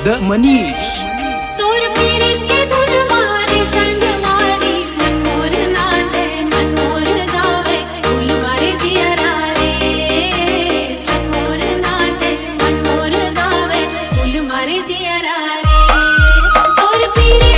द मनीष। तोर पीरित के धुन मारी संग मारी मनमोर नाचे मनमोर गावे फूल मारे दिया रे मनमोर नाचे मनमोर गावे फूल मारे दिया रे तोर पीरित